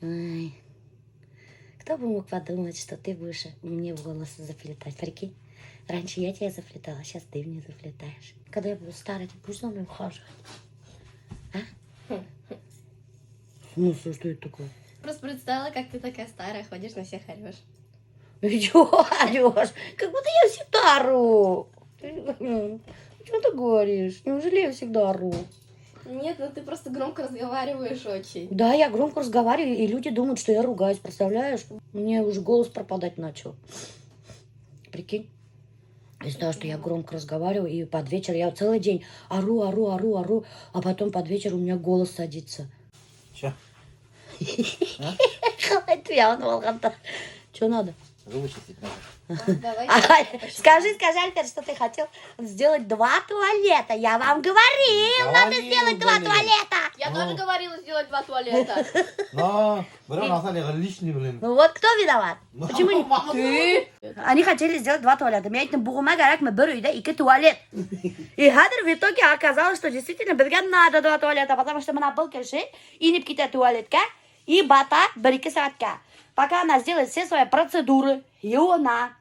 Ай. Кто бы мог подумать, что ты будешь мне в волосы заплетать, прикинь? Раньше я тебя заплетала, сейчас ты мне заплетаешь. Когда я буду старой, ты будешь за мной ухаживать? А? Ну, что это такое? Просто представила, как ты такая старая, ходишь на всех орешь. Ну, чего орешь? Как будто я всегда ору. Что ты говоришь? Неужели я всегда ору? Нет, ну ты просто громко разговариваешь очень. Да, я громко разговариваю, и люди думают, что я ругаюсь, представляешь? Мне уже голос пропадать начал. Прикинь? Из-за того, что я громко разговариваю, и под вечер я целый день ору, а потом под вечер у меня голос садится. Че? Что надо? Зубы чистить надо. Давай. Скажи, Альтер, что ты хотел сделать 2 туалета. Я вам говорил, надо сделать 2 туалета. Я тоже говорила сделать 2 туалета. Но, блин, на самом деле лишний, блин. Ну вот кто виноват? Почему не мама? Ты? Они хотели сделать 2 туалета. Меня это бугума гарак, мы беру, да, и туалет. И хадр в итоге оказалось, что действительно бізге надо 2 туалета, потому что мы был кеше, и не пките туалетка, и бата бір-2 сағатка. Пока она сделает все свои процедуры, юна,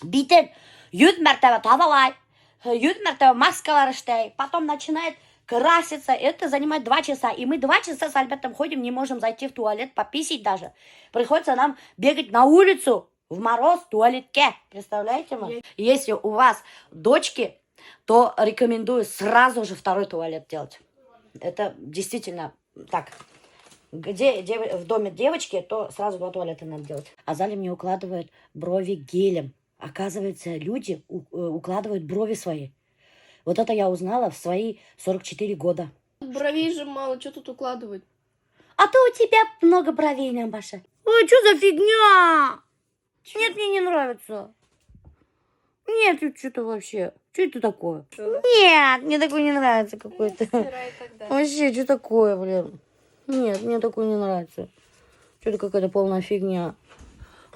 битен, 100 мәртәбә тазалай, 100 мәртәбә маскалар эшләй, потом начинает краситься. Это занимает 2 часа. И мы 2 часа с Альбертом ходим, не можем зайти в туалет, пописить даже. Приходится нам бегать на улицу в мороз в туалетке. Представляете? Если у вас дочки, то рекомендую сразу же 2 туалет делать. Это действительно так. Где в доме девочки, то сразу 2 туалета надо делать. А Заля мне укладывает брови гелем. Оказывается, люди укладывают брови свои. Вот это я узнала в свои 44 года. Бровей же мало, что тут укладывать? А то у тебя много бровей, Намбаша. Ой, что за фигня? Нет, мне не нравится. Нет, что-то вообще. Что это такое? Нет, мне такое не нравится какой-то. Стирай тогда. Вообще, что такое, блин? Нет, мне такое не нравится. Что-то какая-то полная фигня.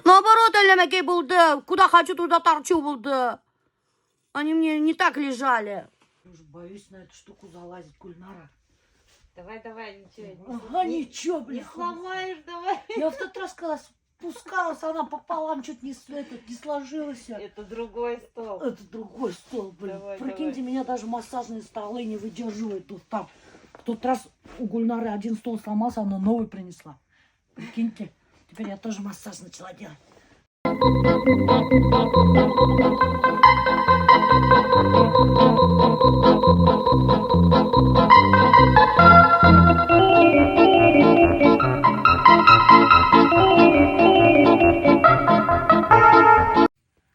Наоборот, әлемәкей булды. Куда хочу, туда торчу булды. Они мне не так лежали. Я уже боюсь на эту штуку залазить, Гульнара. Давай, ничего. Ага, ничего, блин. Не сломаешь, давай. Я в тот раз, когда спускалась, она пополам чуть не сложилась. Это другой стол. Это другой стол, блин. Давай, Прикиньте, давай. меня даже массажные столы не выдерживают тут там. В тот раз у Гульнары 1 стол сломался, она новый принесла. Прикиньте, теперь я тоже массаж начала делать.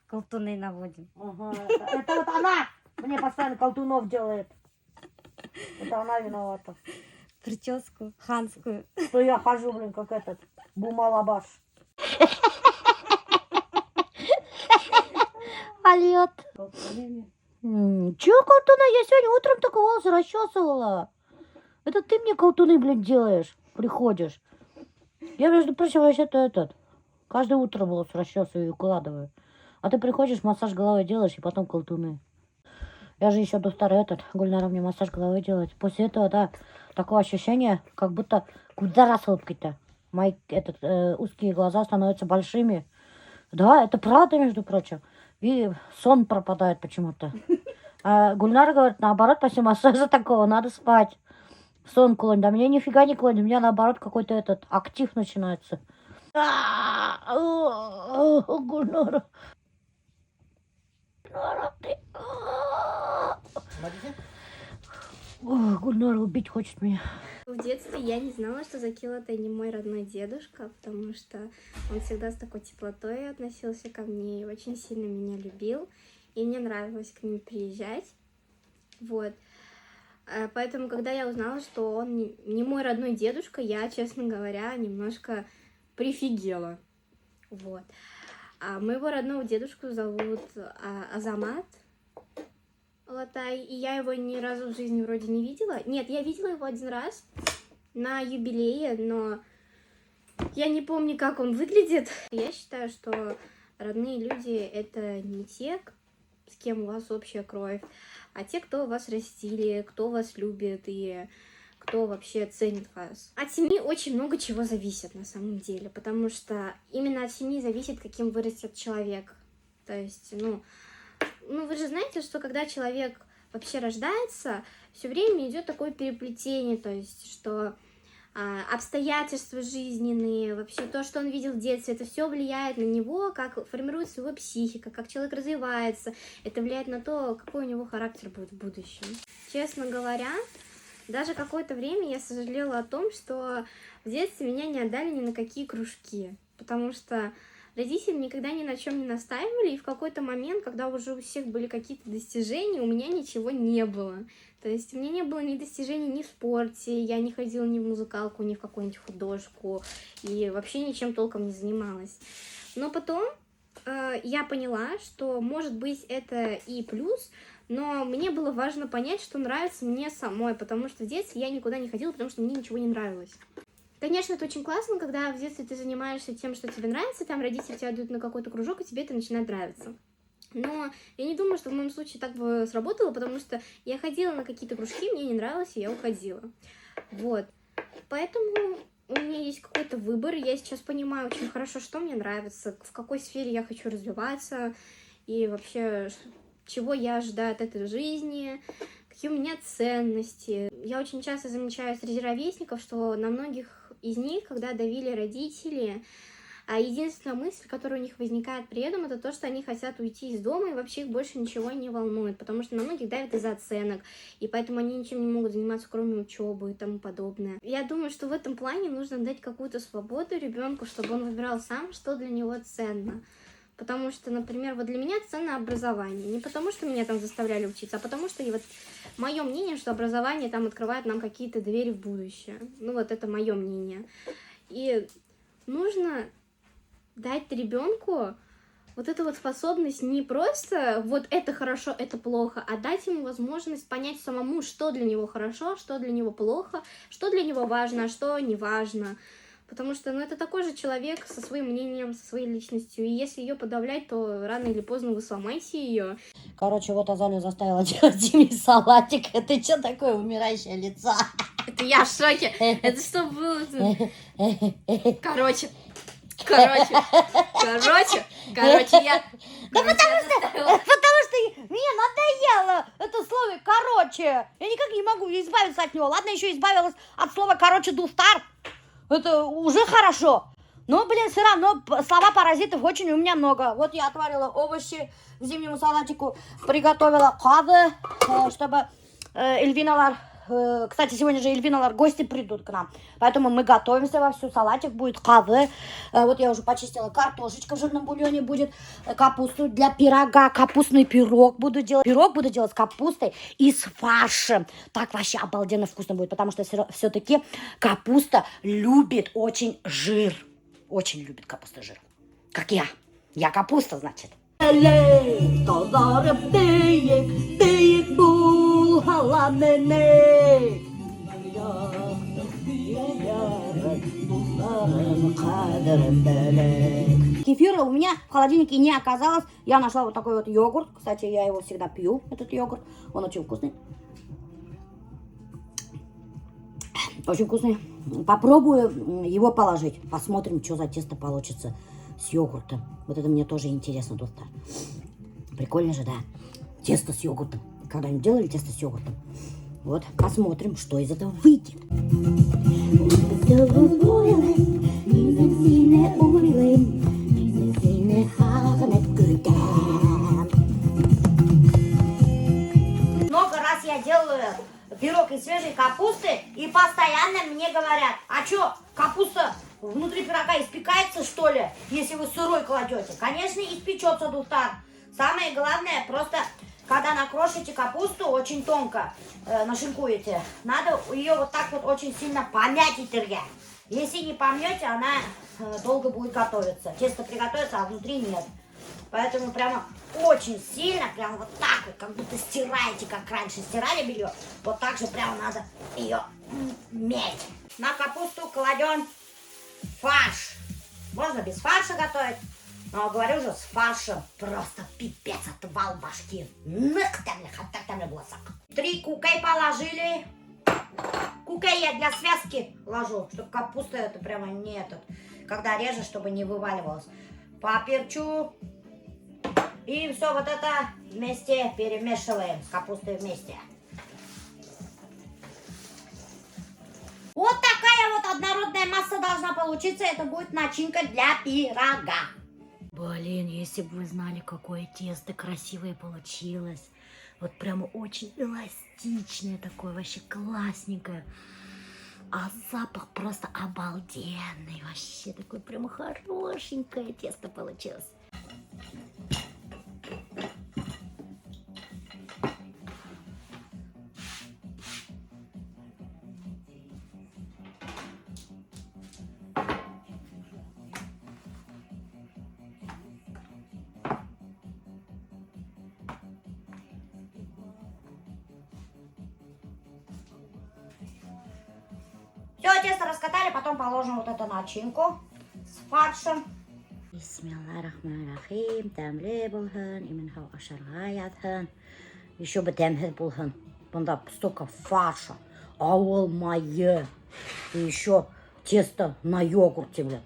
Колтуны наводим. Ага, это вот она мне постоянно колтунов делает. Это она виновата. Прическу ханскую. Что я хожу, блин, как этот бумалабаш. Алет. Чё колтуна? Я сегодня утром только волосы расчесывала. Это ты мне колтуны, блин, делаешь. Приходишь. Я, между прочим, вообще-то каждое утро волосы расчесываю и укладываю. А ты приходишь, массаж головы делаешь, и потом колтуны. Я же еще до старой Гульнара мне массаж головы делать. После этого, да, такое ощущение, как будто куда с улыбкой-то. Мои узкие глаза становятся большими. Да, это правда, между прочим. И сон пропадает почему-то. А Гульнара говорит, наоборот, после массажа такого надо спать. Сон клонит. Да мне нифига не клонит. У меня, наоборот, какой-то актив начинается. Гульнара. Гульнара убить хочет меня. В детстве я не знала, что Закил это не мой родной дедушка, потому что он всегда с такой теплотой относился ко мне и очень сильно меня любил. И мне нравилось к ним приезжать. Вот. Поэтому, когда я узнала, что он не мой родной дедушка, я, честно говоря, немножко прифигела. Вот. А моего родного дедушку зовут Азамат Латай, и я его ни разу в жизни вроде не видела. Нет, я видела его 1 раз на юбилее, но я не помню, как он выглядит. Я считаю, что родные люди — это не те, с кем у вас общая кровь, а те, кто вас растили, кто вас любит и кто вообще ценит вас. От семьи очень много чего зависит на самом деле, потому что именно от семьи зависит, каким вырастет человек. То есть, ну вы же знаете, что когда человек вообще рождается, все время идет такое переплетение, то есть, что обстоятельства жизненные, вообще то, что он видел в детстве, это все влияет на него, как формируется его психика, как человек развивается, это влияет на то, какой у него характер будет в будущем. Честно говоря, даже какое-то время я сожалела о том, что в детстве меня не отдали ни на какие кружки, потому что родители никогда ни на чем не настаивали, и в какой-то момент, когда уже у всех были какие-то достижения, у меня ничего не было. То есть у меня не было ни достижений ни в спорте, я не ходила ни в музыкалку, ни в какую-нибудь художку, и вообще ничем толком не занималась. Но потом я поняла, что, может быть, это и плюс, но мне было важно понять, что нравится мне самой, потому что в детстве я никуда не ходила, потому что мне ничего не нравилось. Конечно, это очень классно, когда в детстве ты занимаешься тем, что тебе нравится, там родители тебя отдают на какой-то кружок, и тебе это начинает нравиться. Но я не думаю, что в моем случае так бы сработало, потому что я ходила на какие-то кружки, мне не нравилось, и я уходила. Вот. Поэтому у меня есть какой-то выбор, я сейчас понимаю очень хорошо, что мне нравится, в какой сфере я хочу развиваться, и вообще, чего я ожидаю от этой жизни, какие у меня ценности. Я очень часто замечаю среди ровесников, что на многих из них, когда давили родители, а единственная мысль, которая у них возникает при этом, это то, что они хотят уйти из дома, и вообще их больше ничего не волнует, потому что на многих давят из-за оценок, и поэтому они ничем не могут заниматься, кроме учебы и тому подобное. Я думаю, что в этом плане нужно дать какую-то свободу ребенку, чтобы он выбирал сам, что для него ценно. Потому что, например, вот для меня ценно образование. Не потому, что меня там заставляли учиться, а потому что и вот мое мнение, что образование там открывает нам какие-то двери в будущее. Ну вот это мое мнение. И нужно дать ребенку вот эту вот способность не просто вот это хорошо, это плохо, а дать ему возможность понять самому, что для него хорошо, что для него плохо, что для него важно, а что не важно. Потому что, это такой же человек со своим мнением, со своей личностью. И если ее подавлять, то рано или поздно вы сломаете ее. Короче, вот Азалию заставила делать Диме салатик. Это что такое умирающее лицо? Это я в шоке. Это что было? Короче, я... Да потому что мне надоело это слово «короче». Я никак не могу избавиться от него. Ладно, еще избавилась от слова «короче» «дустар». Это уже хорошо. Но, все равно слова паразитов очень у меня много. Вот я отварила овощи к зимнему салатику, приготовила кавы, чтобы Эльвиналар... Кстати, сегодня же Эльвиналар гости придут к нам. Поэтому мы готовимся вовсю. Салатик будет, кавы. Вот я уже почистила картошечка в жирном бульоне будет. Капусту для пирога. Капустный пирог буду делать. Пирог буду делать с капустой и с фаршем. Так вообще обалденно вкусно будет. Потому что все-таки капуста любит очень жир. Очень любит капуста жир. Как я. Я капуста, значит. Кефира у меня в холодильнике не оказалось. Я нашла вот такой вот йогурт. Кстати, я его всегда пью, этот йогурт. Он очень вкусный. Очень вкусный. Попробую его положить. Посмотрим, что за тесто получится с йогуртом. Вот это мне тоже интересно, доктор. Прикольно же, да? Тесто с йогуртом. Когда-нибудь делали тесто с йогуртом? Вот, посмотрим, что из этого выйдет. Много раз я делаю пирог из свежей капусты, и постоянно мне говорят: а что, капуста внутри пирога испекается, что ли, если вы сырой кладете? Конечно, испечется, Духтар. Самое главное, просто когда накрошите капусту очень тонко, нашинкуете, надо ее вот так вот очень сильно помять и терять. Если не помнете, она долго будет готовиться. Тесто приготовится, а внутри нет. Поэтому прямо очень сильно, прямо вот так вот, как будто стираете, как раньше стирали белье. Вот так же прямо надо ее мять. На капусту кладем фарш. Можно без фарша готовить, но говорю же, с фаршем просто пипец, отвал башки. 3 кукай положили. Куке я для связки ложу, чтобы капуста это прямо не этот, когда режешь, чтобы не вываливалось. Поперчу. И все вот это вместе перемешиваем с капустой вместе. Вот такая вот однородная масса должна получиться. Это будет начинка для пирога. Блин, если бы вы знали, какое тесто красивое получилось. Вот прямо очень эластичное такое, вообще классненькое. А запах просто обалденный. Вообще такое прямо хорошенькое тесто получилось. Все, тесто раскатали, потом положим вот эту начинку с фаршем. Бисмиллахиррахманиррахим. Тәмле булһын, именһау ашарға ятһын. Еще бы тәмһез булһын. Бunda столько фарша, ауыл майы. И еще тесто на йогурте, блин.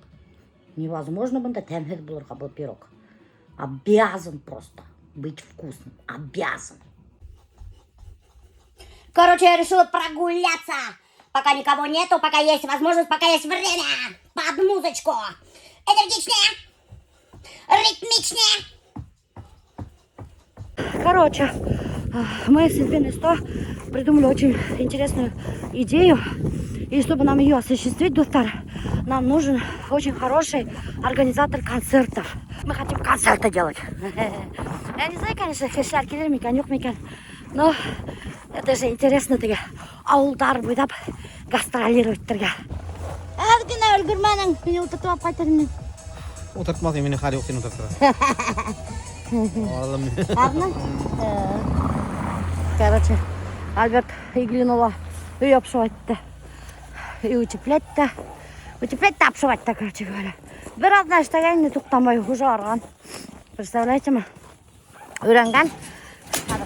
Невозможно бunda тәмһез булырға был пирог. Обязан просто быть вкусным. Обязан. Короче, я решила прогуляться. Пока никого нету, пока есть возможность, пока есть время. Под музычку. Энергичнее. Ритмичнее. Короче, мы с Ильбиной 100 придумали очень интересную идею. И чтобы нам ее осуществить, доктор, нам нужен очень хороший организатор концертов. Мы хотим концерты делать. Я не знаю, конечно, шаркелер мекан, yok мекан. Но это же интересно таки. Ауылдар буйлап гастролировать тұрға. Әдгіне өлгірмәнің, мені отыртып ап қайтырмын. Отыртмaz emini xari yo'q seni o'tirtira. Ладно? Короче, Альберт Иглинова үй обшивать-то. И утеплять-то. Утеплять-то обшивать-то, короче говоря. Бір одна штагайны туқтамай уже арған. Представляете ма? Үйренген.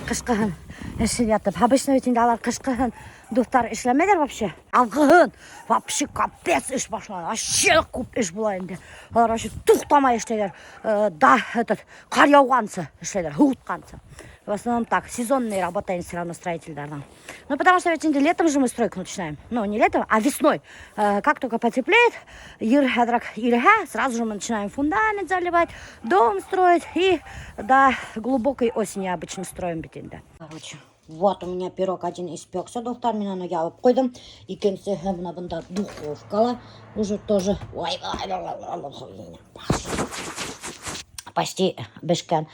Қышқығын. Ішін ятып. Обычно өтінде алар қышқығын достар ішлемедер вообще. Алғығын. Вообще капец іш башлады. Вообще көп іш бұла енді. Алар вообще туқтамай ішледер. Да, этот, қар яуғансы ішледер. Хуытқансы. В основном так, сезонные работаем все равно строительдардан. Ну, потому что ведь летом же мы стройку начинаем. Ну, не летом, а весной. Как только потеплеет, сразу же мы начинаем фундамент заливать, дом строить. И до глубокой осени обычно строим бетинда. Короче, вот у меня пирог один испекся, доктор, меня на я обходим. И кемсе на банда духовка уже тоже. Почти бешкан.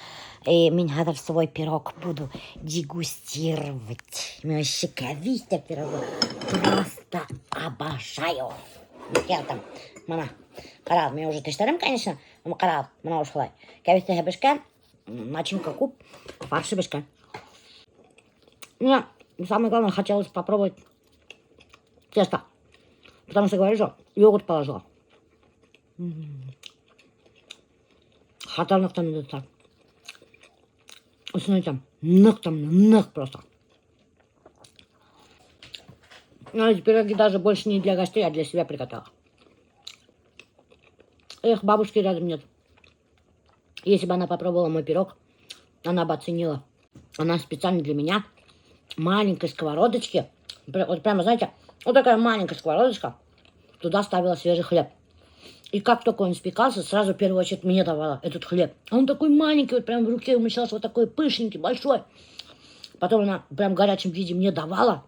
И меня хадр свой пирог буду дегустировать. Мне вообще ковистя пирога. Просто обожаю. Я там, мана, карал, мне уже тыштарым, конечно, но карал, мана ушла. Ковистя бешкан, начинка куб, фарши бешкан. Мне самое главное хотелось попробовать тесто. Потому что, говоришь, йогурт положила. Хатарных там идет так. Смотрите, нах просто. Но эти пироги даже больше не для гостей, а для себя приготовила. Эх, бабушки рядом нет. Если бы она попробовала мой пирог, она бы оценила. Она специально для меня маленькой сковородочки, вот прямо, знаете, вот такая маленькая сковородочка, туда ставила свежий хлеб. И как только он испекался, сразу в первую очередь мне давала этот хлеб. А он такой маленький, вот прям в руке умещался, вот такой пышненький, большой. Потом она прям в горячем виде мне давала,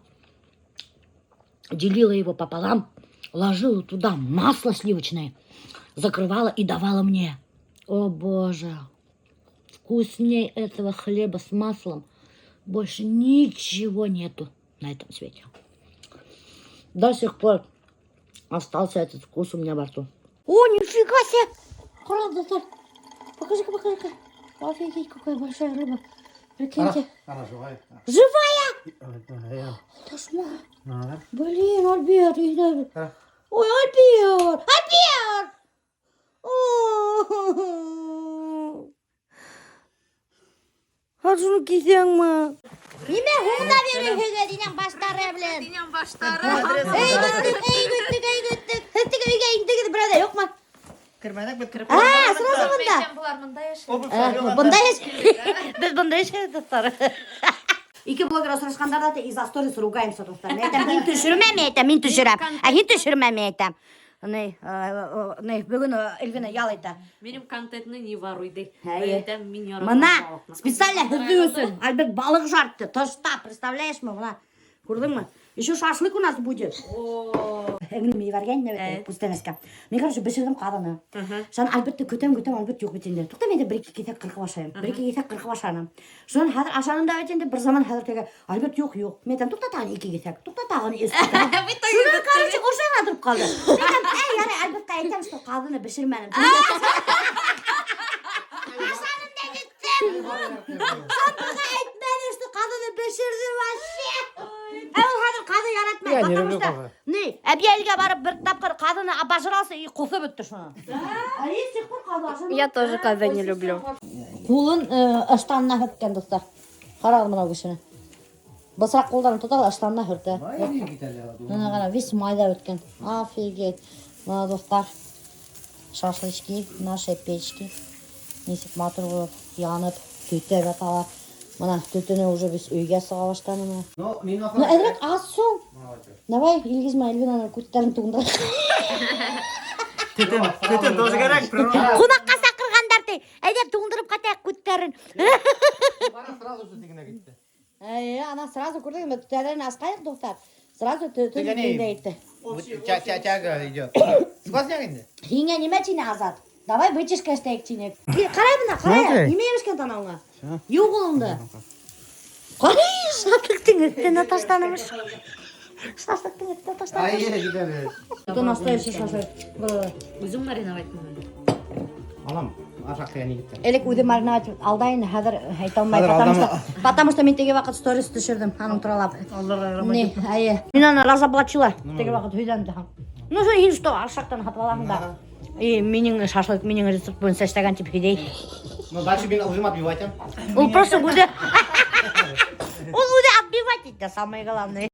делила его пополам, ложила туда масло сливочное, закрывала и давала мне. О боже, вкусней этого хлеба с маслом больше ничего нету на этом свете. До сих пор остался этот вкус у меня во рту. О, нифига себе! Правда, покажи-ка, покажи-ка. Офигеть, какая большая рыба. Прикиньте. Она живая. Живая? Это ж ма. Блин, Альберт. Ой, Альберт! Альберт! О, Аджуну кисяң ма. Неме хуңда беруге дейін баштары білен. Динем баштары. Ей күттік. Хеттігі үйге индігіді бірада жоқ ма? Кірмәдік бі кіріп. Сразу мұнда. Мен бұлар мында яшайды. Бұнда еш. Біз бұнда еш достар. Iki блогер сұрашқандарда да из-за сторис ругаемся достар. Мен айтам, мен түшірмем, а мен түшірмем айтам. Бүгін үлгіні ял айта. Benim kontentimni не воруйды. Әйе. Мен Мына специально хізді өсін. Альберт балық жартты. Тышта, представляешь ма? Мына. Көрдің ма? Еще шашлык у нас будет. Әңгіме берген не пустынеска. Мен короче бішірдім қадыны. Шан Альбертті көтем, Альберт жоқ бетенде. Тоқта менде бір-екі кетек қырқы башайым. Бір-екі кетек қырқы башаным. Шан хәзір ашанында бетенде бір заман хәзір теге Альберт жоқ. Мен айтам, тоқта тағын екі кетек. Тоқта тағын ескі. Шуны короче ошаңа тұрып қалды. Мен айтам, яре Альбертқа айтам, что қадыны бішірмәнім. Ашанында кеттім. Шапырға айтмәні, что қадыны бішірді вообще. Хәзір қады яратмайды. Потому что не, әбиелге барып бір тапқыр қадыны башыралса и қосы бітті шуны. Я тоже когда не люблю. Қолын ыштанына хүрткен достар. Қарағым мынау кішіні. Бысырақ қолдарын тұтал ыштанына хүрті. Мына қара, весь майда өткен. Офигеть. Мына достар. Шашлычки, наши печки. Несіп матыр болып, янып, төтеп аталар. Мына төтіні уже біз үйге сыға баштаны. Ну, мен Ну, әдірек аз соң. Давай, Илгизма, Эльвинаның көттерін туыңдар. Төтен тоже керек. Қонаққа сақырғандарды. Әйдер туыңдырып қатайық көттерін. Бана сразу же тегіне кетті. Ана сразу көрдік, мен төттерін асқайық, доқтар. Сразу төттерін айтты. Тяга идет. Сквозняк енді? Хинге неме чине азат? Давай вычешка істейік чине. Қарай бұна, қарай. Неме емешкен танауыңа? Еу қолыңды. Қарай, шашлықтың үстіне таштанымыш. Шашлықтың үстіне таштанымыш. Айе, gidelim. Это настоящий шашлык. Өзің мариновать мені. Алам, ашақ қиян егітті. Элек үйді мариновать алдайын, хәзір айта алмай. Потому что мен теге вақыт сторис түшірдім, аның туралап. Не, әйе. Мен аны разоблачила. Теге вақыт үйден. Ну, что, ең что, ашақтан хатып алағын да. И менің шашлык, менің рецепт бойынша істеген тип хидей. Ну, дальше мен ылғым отбивать. Он просто буде... Он буде отбивать, это самое главное.